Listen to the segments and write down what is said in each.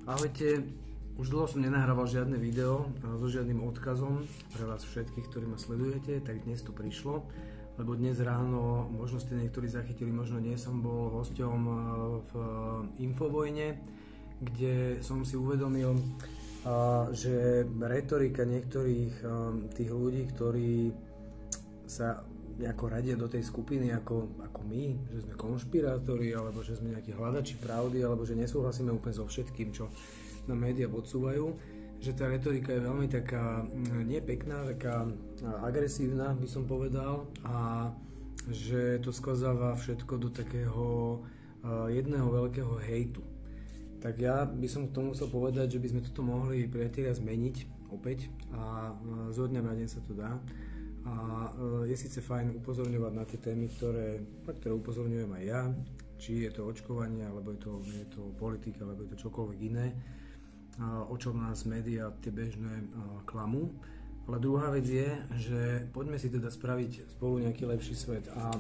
Ahojte, už dlho som nenahrával žiadne video so žiadnym odkazom pre vás všetkých, ktorí ma sledujete, tak dnes to prišlo, lebo dnes ráno, možno ste niektorí zachytili, možno nie, som bol hosťom v Infovojne, kde som si uvedomil, že retorika niektorých tých ľudí, ktorí sa nejako radia do tej skupiny ako my, že sme konšpirátori, alebo že sme nejakí hľadači pravdy, alebo že nesúhlasíme úplne so všetkým, čo na médiá podsúvajú, že tá retorika je veľmi taká nepekná, taká agresívna, by som povedal, a že to sklazáva všetko do takého jedného veľkého hejtu. Tak ja by som k tomu musel povedať, že by sme toto mohli, priatelia, zmeniť opäť a zo dňa na deň sa to dá. A je síce fajn upozorňovať na tie témy, na ktoré upozorňujem aj ja, či je to očkovanie, alebo je to politika, alebo je to čokoľvek iné, o čom nás médiá tie bežné klamú. Ale druhá vec je, že poďme si teda spraviť spolu nejaký lepší svet. A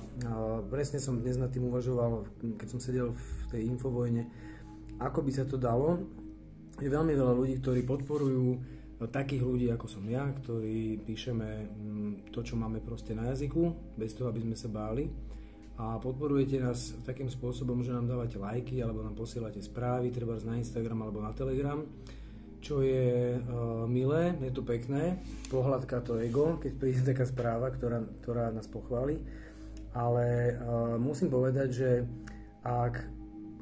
presne som dnes nad tým uvažoval, keď som sedel v tej Infovojne, ako by sa to dalo. Je veľmi veľa ľudí, ktorí podporujú takých ľudí ako som ja, ktorí píšeme to, čo máme proste na jazyku, bez toho, aby sme sa báli. A podporujete nás takým spôsobom, že nám dávate lajky alebo nám posielate správy, treba na Instagram alebo na Telegram, čo je milé, je to pekné, pohľadká to ego, keď príde taká správa, ktorá nás pochváli. Ale musím povedať, že ak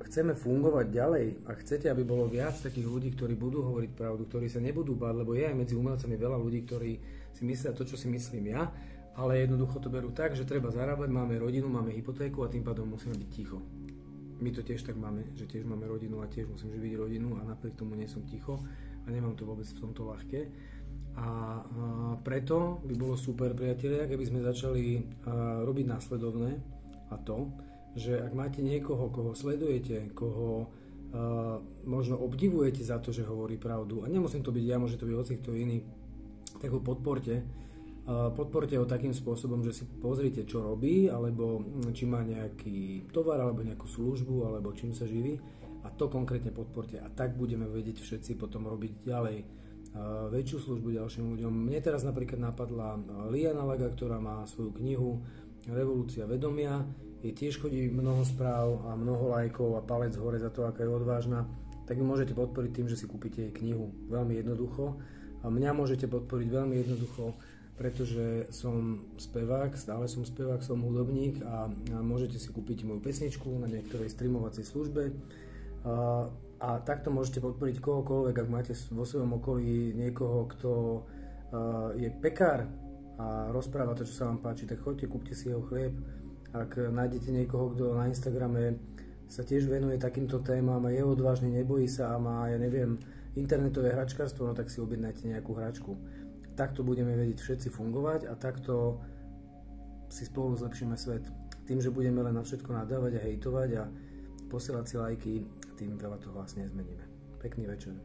chceme fungovať ďalej a chcete, aby bolo viac takých ľudí, ktorí budú hovoriť pravdu, ktorí sa nebudú báť, lebo je aj medzi umelcami veľa ľudí, ktorí si myslia to, čo si myslím ja, ale jednoducho to berú tak, že treba zarábať, máme rodinu, máme hypotéku a tým pádom musíme byť ticho. My to tiež tak máme, že tiež máme rodinu a tiež musím živiť rodinu a napriek tomu nie som ticho a nemám to vôbec v tomto ľahké. A preto by bolo super, priatelia, keby sme začali robiť následovné, a to, že ak máte niekoho, koho sledujete, koho možno obdivujete za to, že hovorí pravdu, a nemusím to byť ja, môže to byť hocikto iný, tak ho podporte. Podporte ho takým spôsobom, že si pozrite, čo robí, alebo či má nejaký tovar, alebo nejakú službu, alebo čím sa živí, a to konkrétne podporte. A tak budeme vedieť všetci potom robiť ďalej väčšiu službu ďalším ľuďom. Mne teraz napríklad napadla Liana Laga, ktorá má svoju knihu Revolúcia vedomia. Jej tiež chodí mnoho správ a mnoho lajkov a palec hore za to, aká je odvážna, tak vy môžete podporiť tým, že si kúpite jej knihu veľmi jednoducho. A mňa môžete podporiť veľmi jednoducho, pretože som spevák, stále som spevák, som hudobník a môžete si kúpiť moju pesničku na niektorej streamovacej službe. A takto môžete podporiť kohokoľvek, ak máte vo svojom okolí niekoho, kto je pekár a rozpráva to, čo sa vám páči, tak choďte, kúpte si jeho chlieb. Ak nájdete niekoho, kto na Instagrame sa tiež venuje takýmto témam a je odvážny, nebojí sa a má, ja neviem, internetové hračkárstvo, no tak si objednajte nejakú hračku. Takto budeme vedieť všetci fungovať a takto si spolu zlepšíme svet. Tým, že budeme len na všetko nadávať a hejtovať a posielať si lajky, tým veľa toho vlastne nezmeníme. Pekný večer.